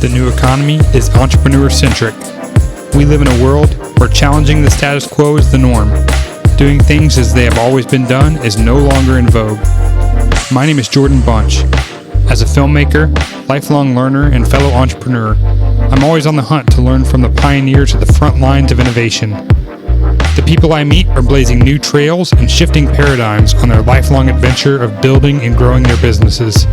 The new economy is entrepreneur-centric. We live in a world where challenging the status quo is the norm. Doing things as they have always been done is no longer in vogue. My name is Jordan Bunch. As a filmmaker, lifelong learner, and fellow entrepreneur, I'm always on the hunt to learn from the pioneers at the front lines of innovation. The people I meet are blazing new trails and shifting paradigms on their lifelong adventure of building and growing their businesses.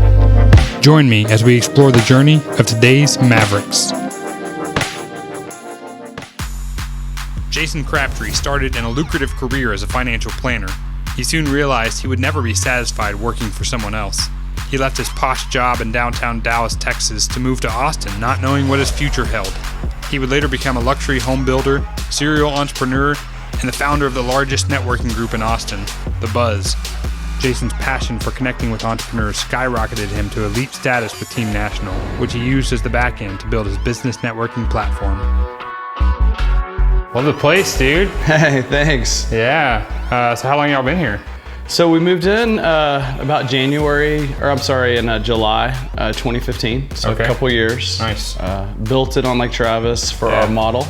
Join me as we explore the journey of today's Mavericks. Jason Crabtree started in a lucrative career as a financial planner. He soon realized he would never be satisfied working for someone else. He left his posh job in downtown Dallas, Texas to move to Austin, not knowing what his future held. He would later become a luxury home builder, serial entrepreneur, and the founder of the largest networking group in Austin, The Buzz. Jason's passion for connecting with entrepreneurs skyrocketed him to elite status with Team National, which he used as the back end to build his business networking platform. Love the place, dude. Hey, thanks. Yeah. So how long y'all been here? So we moved in about July 2015. So Okay. a couple years. Nice. Built it on Lake Travis for our model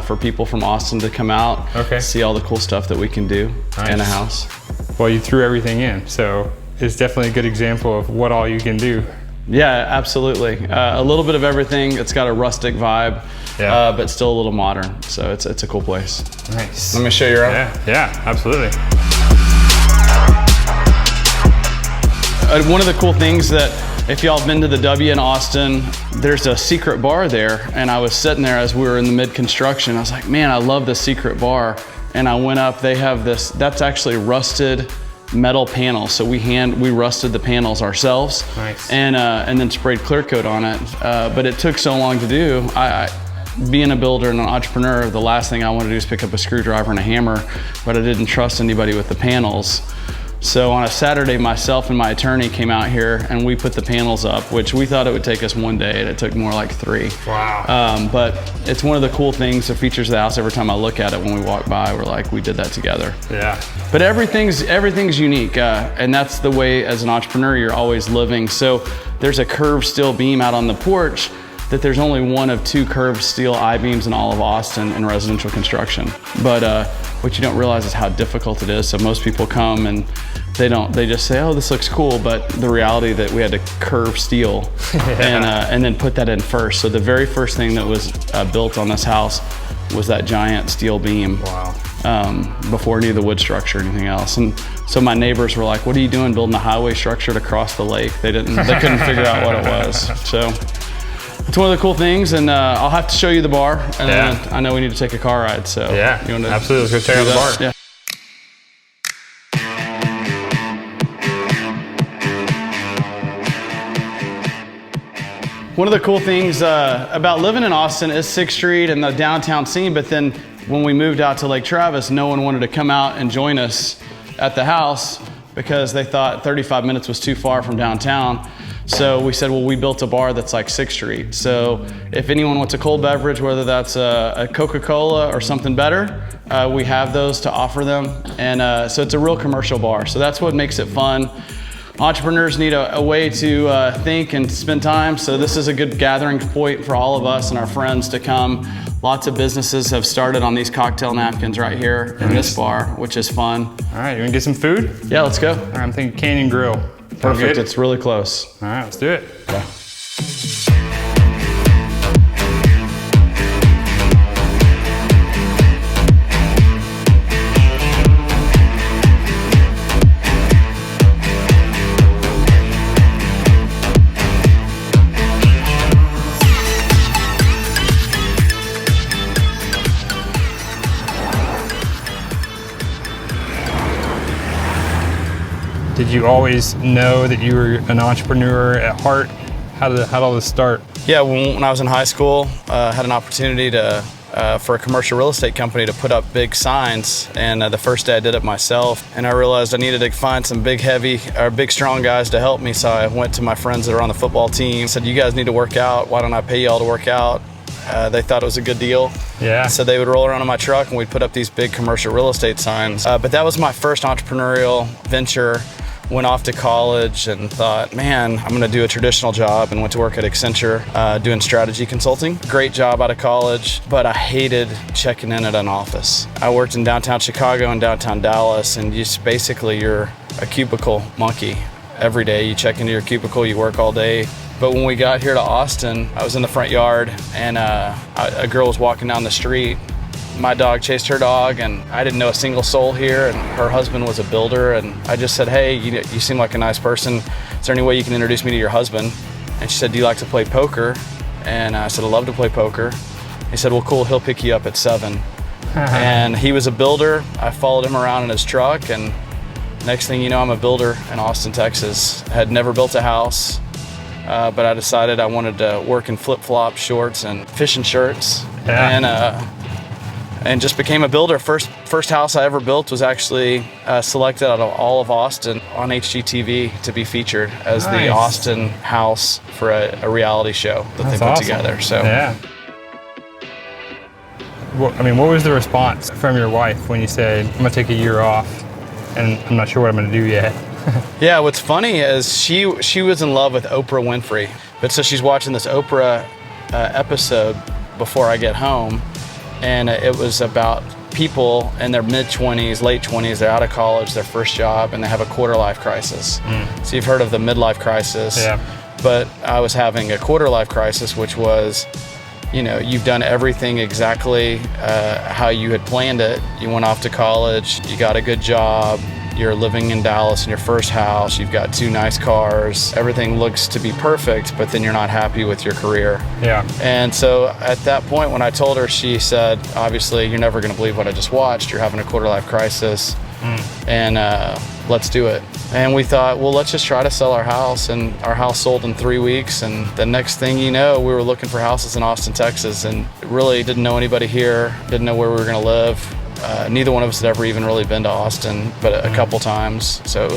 for people from Austin to come out, see all the cool stuff that we can do in a house. Well, you threw everything in, so it's definitely a good example of what all you can do. Yeah, absolutely. A little bit of everything. It's got a rustic vibe, but still a little modern. So it's a cool place. Nice. Let me show you around. Yeah, absolutely. One of the cool things that, if y'all have been to the W in Austin, there's a secret bar there. And I was sitting there as we were in the mid-construction. I was like, man, I love this secret bar. And I went up, they have this, that's actually rusted metal panels. So we rusted the panels ourselves. Nice. And then sprayed clear coat on it. But it took so long to do. Being a builder and an entrepreneur, the last thing I wanted to do is pick up a screwdriver and a hammer, but I didn't trust anybody with the panels. So on a Saturday, myself and my attorney came out here and we put the panels up, which we thought it would take us one day, and it took more like 3. Wow. But it's one of the cool things, the features of the house. Every time I look at it when we walk by, we're like, we did that together. Yeah. But everything's unique, and that's the way as an entrepreneur you're always living. So there's a curved steel beam out on the porch that there's only one of 2 curved steel I-beams in all of Austin in residential construction. But what you don't realize is how difficult it is. So most people come and they just say, oh, this looks cool. But the reality that we had to curve steel and then put that in first. So the very first thing that was built on this house was that giant steel beam. Wow. Before any of the wood structure or anything else. And so my neighbors were like, what are you doing building a highway structure to cross the lake? They couldn't figure out what it was. So it's one of the cool things, and I'll have to show you the bar, and then I know we need to take a car ride, so. Yeah, you want to absolutely, let's go check out the bar. Yeah. One of the cool things about living in Austin is 6th Street and the downtown scene, but then when we moved out to Lake Travis, no one wanted to come out and join us at the house because they thought 35 minutes was too far from downtown. So we said, well, we built a bar that's like 6th Street. So if anyone wants a cold beverage, whether that's a Coca-Cola or something better, we have those to offer them. And so it's a real commercial bar. So that's what makes it fun. Entrepreneurs need a way to think and spend time. So this is a good gathering point for all of us and our friends to come. Lots of businesses have started on these cocktail napkins right here in this bar, which is fun. All right, you want to get some food? Yeah, let's go. All right, I'm thinking Canyon Grill. Perfect, it's really close. All right, let's do it. Okay. Did you always know that you were an entrepreneur at heart? How'd all this start? Yeah, when I was in high school, I had an opportunity for a commercial real estate company to put up big signs, and the first day I did it myself, and I realized I needed to find some big strong guys to help me, so I went to my friends that are on the football team, said, you guys need to work out, why don't I pay y'all to work out? They thought it was a good deal. Yeah. So they would roll around in my truck and we'd put up these big commercial real estate signs. But that was my first entrepreneurial venture. went off to college and thought, man, I'm gonna do a traditional job, and went to work at Accenture doing strategy consulting. Great job out of college, but I hated checking in at an office. I worked in downtown Chicago and downtown Dallas, and you're a cubicle monkey. Every day you check into your cubicle, you work all day. But when we got here to Austin, I was in the front yard, and a girl was walking down the street. My dog chased her dog, and I didn't know a single soul here, and her husband was a builder, and I just said, hey, you seem like a nice person. Is there any way you can introduce me to your husband? And she said, do you like to play poker? And I said, I love to play poker. He said, well, cool, he'll pick you up at 7. And he was a builder. I followed him around in his truck, and next thing you know, I'm a builder in Austin, Texas. Had never built a house, but I decided I wanted to work in flip-flop shorts and fishing shirts. Yeah. And just became a builder. First house I ever built was actually selected out of all of Austin on HGTV to be featured as the Austin house for a reality show that they put together. So yeah. Well, I mean, what was the response from your wife when you said, I'm gonna take a year off and I'm not sure what I'm gonna do yet? Yeah, what's funny is she was in love with Oprah Winfrey, but so she's watching this Oprah episode before I get home. And it was about people in their mid-20s, late 20s, they're out of college, their first job, and they have a quarter-life crisis. So you've heard of the midlife crisis. Yeah. But I was having a quarter-life crisis, which was, you've done everything exactly how you had planned it. You went off to college, you got a good job, you're living in Dallas in your first house, you've got 2 nice cars, everything looks to be perfect, but then you're not happy with your career. Yeah. And so at that point when I told her, she said, obviously, you're never gonna believe what I just watched, you're having a quarter-life crisis, and let's do it. And we thought, well, let's just try to sell our house, and our house sold in 3 weeks, and the next thing you know, we were looking for houses in Austin, Texas, and really didn't know anybody here, didn't know where we were gonna live. Neither one of us had ever even really been to Austin, but a couple times. So it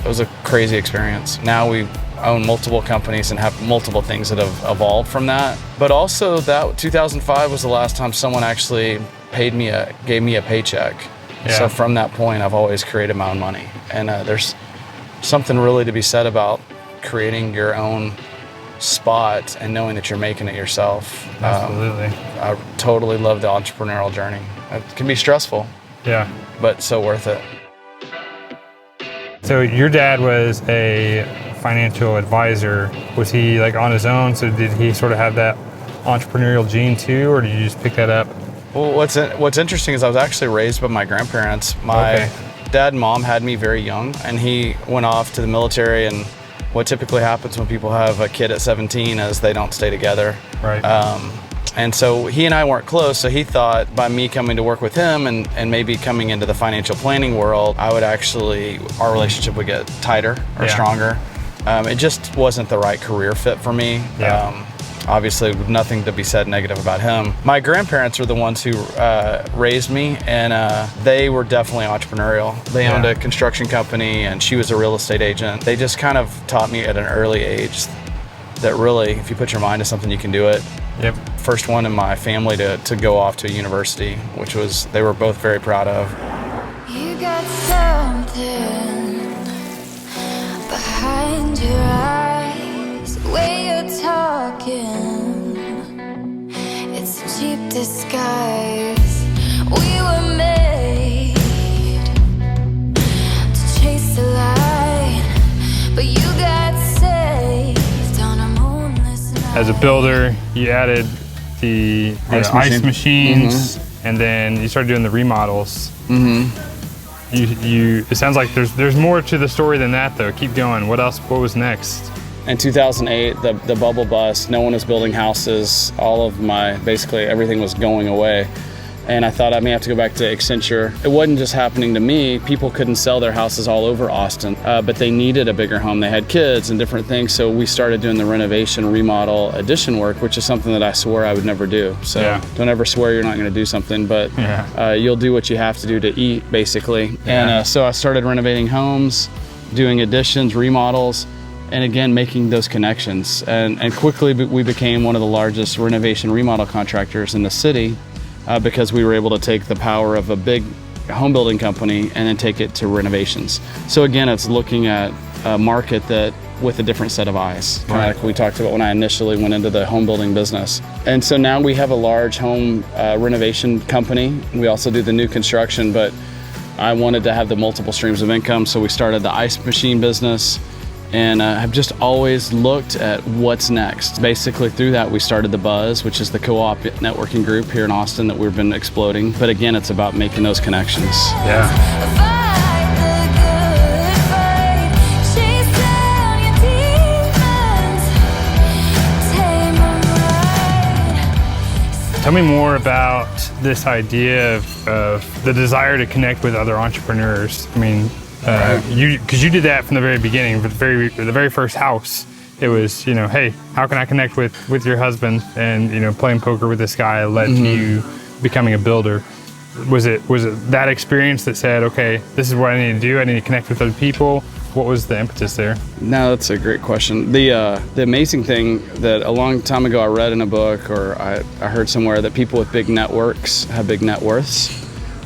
was a crazy experience. Now we own multiple companies and have multiple things that have evolved from that. But also that 2005 was the last time someone actually gave me a paycheck. Yeah. So from that point, I've always created my own money. And there's something really to be said about creating your own spot and knowing that you're making it yourself. Absolutely. I totally love the entrepreneurial journey. It can be stressful. Yeah. But so worth it. So your dad was a financial advisor. Was he like on his own? So did he sort of have that entrepreneurial gene too, or did you just pick that up? Well, what's interesting is I was actually raised by my grandparents. My dad and mom had me very young, and he went off to the military, and what typically happens when people have a kid at 17 is they don't stay together. Right. And so he and I weren't close, so he thought by me coming to work with him and maybe coming into the financial planning world, our relationship would get tighter or stronger. It just wasn't the right career fit for me. Yeah. Obviously, nothing to be said negative about him. My grandparents are the ones who raised me, and they were definitely entrepreneurial. They owned a construction company, and she was a real estate agent. They just kind of taught me at an early age that really, if you put your mind to something, you can do it. Yep. First one in my family to go off to a university, which they were both very proud of. You got something behind your eyes, the way you're talking, it's a cheap disguise. We were made to chase the light, but you got saved on a moonless night. As a builder, you added the ice machines, and then you started doing the remodels. It sounds like there's more to the story than that, though. Keep going. What else? What was next? In 2008, the bubble bust. No one was building houses. Basically everything was going away. And I thought I may have to go back to Accenture. It wasn't just happening to me. People couldn't sell their houses all over Austin, but they needed a bigger home. They had kids and different things. So we started doing the renovation, remodel, addition work, which is something that I swore I would never do. So don't ever swear you're not gonna do something, but you'll do what you have to do to eat, basically. And so I started renovating homes, doing additions, remodels, and again, making those connections. And quickly we became one of the largest renovation remodel contractors in the city. Because we were able to take the power of a big home building company and then take it to renovations. So again, it's looking at a market that with a different set of eyes, kind of like we talked about when I initially went into the home building business. And so now we have a large home renovation company. We also do the new construction, but I wanted to have the multiple streams of income, so we started the ice machine business, and have just always looked at what's next. Basically through that we started the Buzz, which is the co-op networking group here in Austin that we've been exploding. But again, it's about making those connections. Yeah. Fight the good fight, chase down your demons, tame 'em right. Tell me more about this idea of the desire to connect with other entrepreneurs. I mean, because you did that from the very beginning, the very first house. It was, hey, how can I connect with your husband? And playing poker with this guy led to you becoming a builder. Was it that experience that said, okay, this is what I need to do? I need to connect with other people. What was the impetus there? No, that's a great question. The amazing thing that a long time ago I read in a book, or I heard somewhere, that people with big networks have big net worths.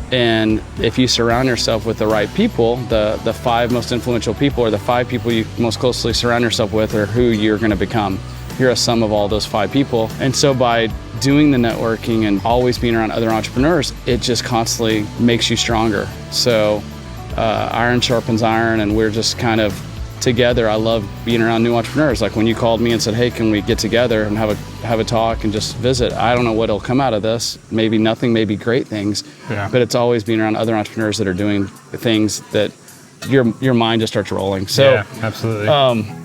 And if you surround yourself with the right people, the 5 most influential people, or the 5 people you most closely surround yourself with, are who you're going to become. You're a sum of all those 5 people. And so by doing the networking and always being around other entrepreneurs, it just constantly makes you stronger. So iron sharpens iron, and we're just kind of together. I love being around new entrepreneurs. Like when you called me and said, hey, can we get together and have a talk and just visit? I don't know what'll come out of this. Maybe nothing, maybe great things. Yeah. But it's always being around other entrepreneurs that are doing things that your mind just starts rolling. So yeah, absolutely.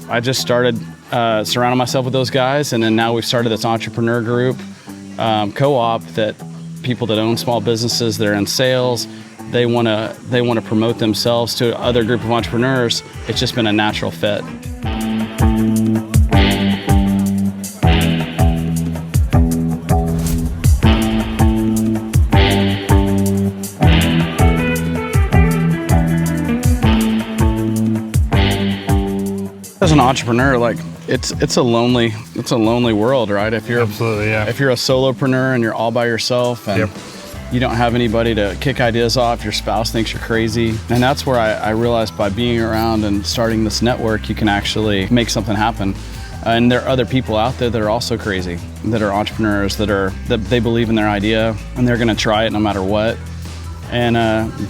I just started surrounding myself with those guys, and then now we've started this entrepreneur group, co-op, that people that own small businesses that are in sales, they want to promote themselves to other group of entrepreneurs. It's just been a natural fit. As an entrepreneur, like it's a lonely world, right? If you're Absolutely, yeah. If you're a solopreneur and you're all by yourself, and you don't have anybody to kick ideas off, your spouse thinks you're crazy. And that's where I realized by being around and starting this network, you can actually make something happen. And there are other people out there that are also crazy, that are entrepreneurs, that they believe in their idea and they're gonna try it no matter what. And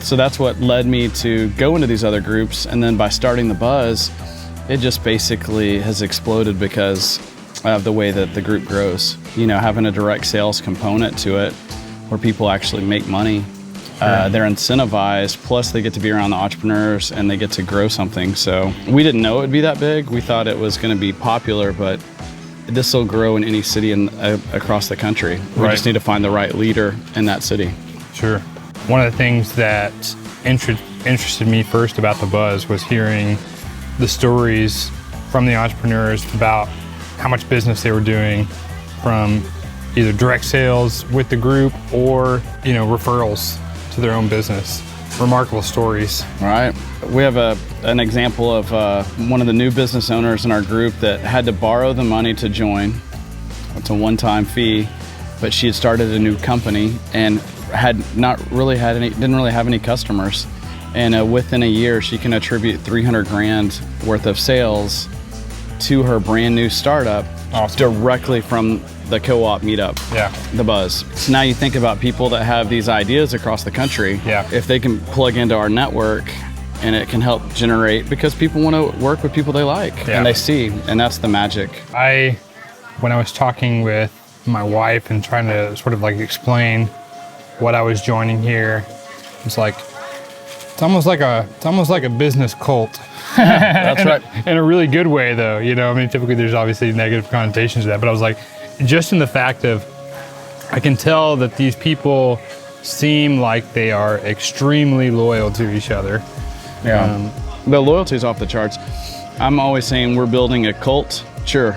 so that's what led me to go into these other groups. And then by starting the Buzz, it just basically has exploded because of the way that the group grows. Having a direct sales component to it, where people actually make money. They're incentivized, plus they get to be around the entrepreneurs and they get to grow something. So we didn't know it would be that big. We thought it was going to be popular, but this will grow in any city across the country. We just need to find the right leader in that city. Sure. One of the things that interested me first about the Buzz was hearing the stories from the entrepreneurs about how much business they were doing from either direct sales with the group or, referrals to their own business. Remarkable stories. Right. We have an example of one of the new business owners in our group that had to borrow the money to join. It's a one-time fee, but she had started a new company and didn't really have any customers. And within a year, she can attribute $300,000 worth of sales to her brand new startup. Awesome. Directly from the co-op meetup, the Buzz. So now you think about people that have these ideas across the country. Yeah. If they can plug into our network, and it can help generate, because people want to work with people they like and they see, and that's the magic. When I was talking with my wife and trying to sort of like explain what I was joining here, it's almost like a business cult. That's right. In a really good way, though. Typically there's obviously negative connotations to that, but I was like, just in the fact of, I can tell that these people seem like they are extremely loyal to each other. Yeah. The loyalty is off the charts. I'm always saying we're building a cult, sure,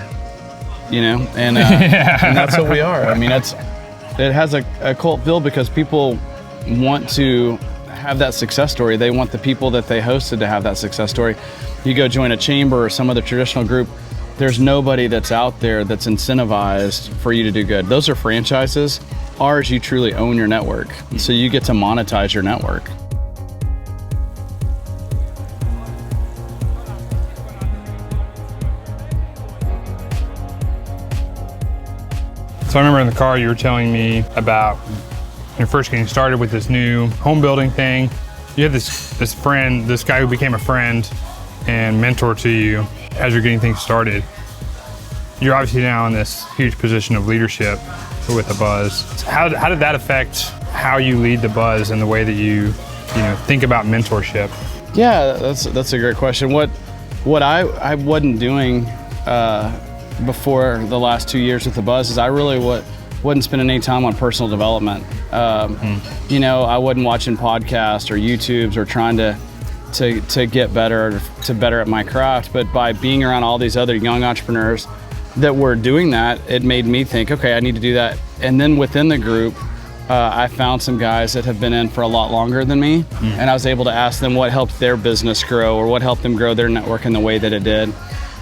and and that's what we are. I mean, it has a cult build because people want to have that success story. They want the people that they hosted to have that success story. You go join a chamber or some other traditional group, there's nobody that's out there that's incentivized for you to do good. Those are franchises. Ours, you truly own your network. So you get to monetize your network. So I remember in the car you were telling me about when you're first getting started with this new home building thing. You had this friend, this guy who became a friend and mentor to you as you're getting things started. You're obviously now in this huge position of leadership with the Buzz. How did that affect how you lead the Buzz and the way that you think about mentorship? Yeah, that's a great question. What I wasn't doing before the last 2 years with the Buzz is I really wasn't spending any time on personal development. I wasn't watching podcasts or YouTubes or trying to get better, to better at my craft. But by being around all these other young entrepreneurs that were doing that, it made me think, okay, I need to do that. And then within the group, I found some guys that have been in for a lot longer than me, and I was able to ask them what helped their business grow or what helped them grow their network in the way that it did.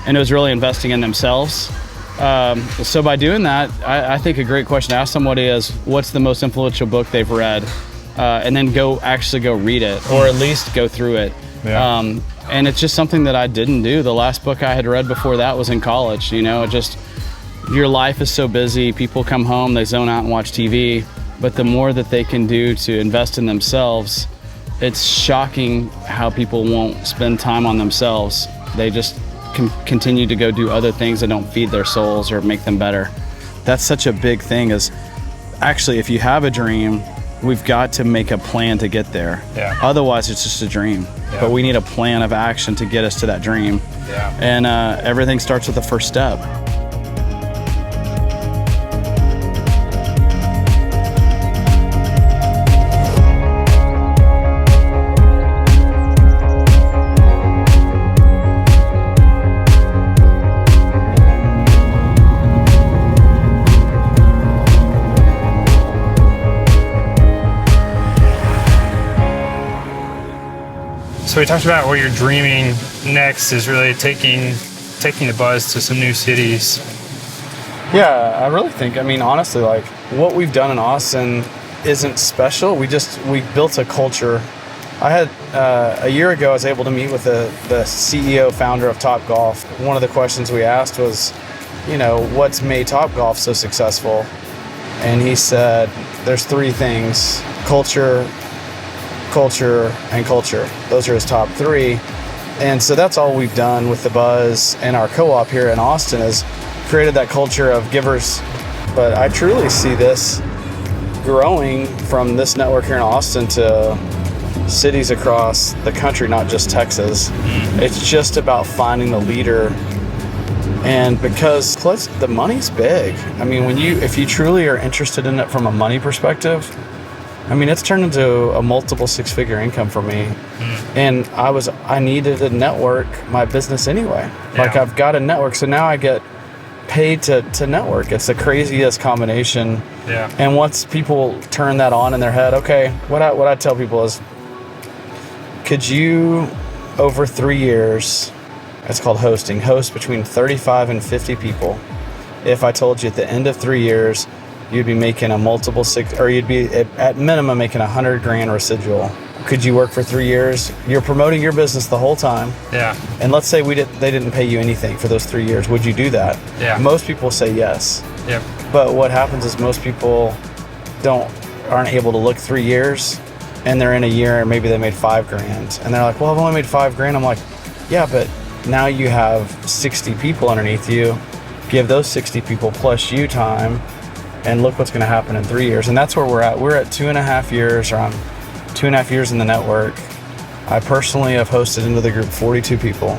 And it was really investing in themselves. So by doing that, I think a great question to ask somebody is, what's the most influential book they've read? And then go read it, or at least go through it. Yeah. And it's just something that I didn't do. The last book I had read before that was in college. Your life is so busy. People come home, they zone out and watch TV. But the more that they can do to invest in themselves, it's shocking how people won't spend time on themselves. They just continue to go do other things that don't feed their souls or make them better. That's such a big thing. Is actually, if you have a dream, we've got to make a plan to get there. Yeah. Otherwise, it's just a dream. Yeah. But we need a plan of action to get us to that dream. Yeah. And everything starts with the first step. So we talked about what you're dreaming next is really taking the Buzz to some new cities. Yeah, I really think, honestly, like what we've done in Austin isn't special. We built a culture. I had, a year ago, I was able to meet with the CEO founder of Topgolf. One of the questions we asked was, what's made Topgolf so successful? And he said, there's three things: culture, and culture. Those are his top three. And so that's all we've done with the Buzz and our co-op here in Austin, is created that culture of givers. But I truly see this growing from this network here in Austin to cities across the country, not just Texas. It's just about finding the leader. And because the money's big. If you truly are interested in it from a money perspective, it's turned into a multiple six-figure income for me. And I needed to network my business anyway. Yeah. Like, I've got a network, so now I get paid to network. It's the craziest combination. Yeah. And once people turn that on in their head, okay, what I tell people is, could you, over 3 years, it's called hosting, host between 35 and 50 people. If I told you at the end of 3 years, you'd be making a multiple six, or you'd be at minimum making $100,000 residual. Could you work for 3 years? You're promoting your business the whole time. Yeah. And let's say they didn't pay you anything for those 3 years. Would you do that? Yeah. Most people say yes. Yep. But what happens is most people aren't able to look 3 years, and they're in a year and maybe they made $5,000, and they're like, well, I've only made $5,000. I'm like, yeah, but now you have 60 people underneath you. Give those 60 people plus you time, and look what's going to happen in 3 years. And that's where we're at. We're at 2.5 years, or I'm 2.5 years in the network. I personally have hosted into the group 42 people.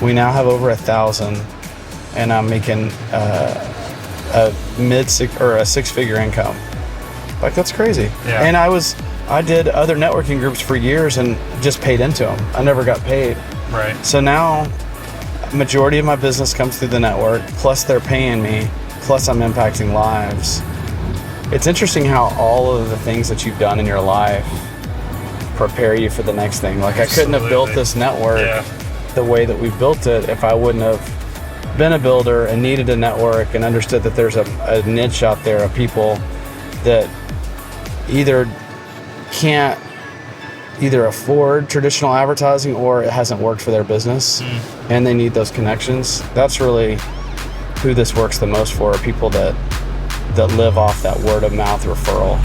We now have over 1,000, and I'm making a six-figure income. Like, that's crazy. Yeah. And I did other networking groups for years and just paid into them. I never got paid. Right. So now, majority of my business comes through the network, plus they're paying me, plus I'm impacting lives. It's interesting how all of the things that you've done in your life prepare you for the next thing. Like, I couldn't have built this network the way that we've built it if I wouldn't have been a builder and needed a network and understood that there's a niche out there of people that either can't afford traditional advertising, or it hasn't worked for their business, and they need those connections. That's really who this works the most for, are people that live off that word of mouth referral.